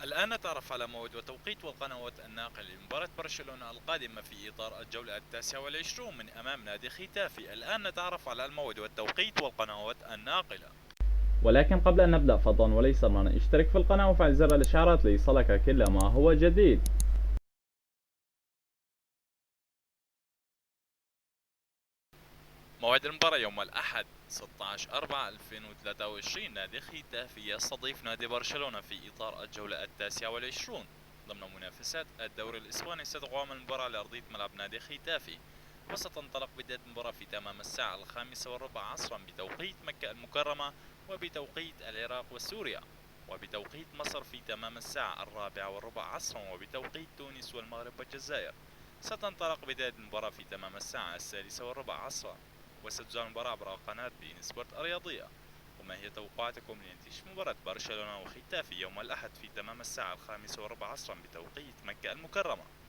الآن نتعرف على موعد وتوقيت والقنوات الناقلة لمباراة برشلونة القادمة في إطار الجولة 29 من أمام نادي ختافي. الآن نتعرف على الموعد والتوقيت والقنوات الناقلة. ولكن قبل أن نبدأ فضلا وليس أمرا اشترك في القناة وفعل زر الإشعارات ليصلك كل ما هو جديد. موعد المباراة يوم الأحد 16/4/2023. نادي ختافي يستضيف نادي برشلونة في إطار الجولة 29 ضمن منافسات الدوري الإسباني. ستقام المباراة على أرضية ملعب نادي ختافي، وستنطلق بداية المباراة في تمام الساعة 5:15 عصرا بتوقيت مكة المكرمة، وبتوقيت العراق وسوريا، وبتوقيت مصر في تمام الساعة 4:15 عصرا، وبتوقيت تونس والمغرب والجزائر. ستنطلق بداية المباراة في تمام الساعة 6:15 عصرا، وستذاع المباراة عبر قناة بين سبورت الرياضية. وما هي توقعاتكم لنتيجة مباراة برشلونة وختافي يوم الأحد في تمام الساعة 5:15 عصرا بتوقيت مكة المكرمة؟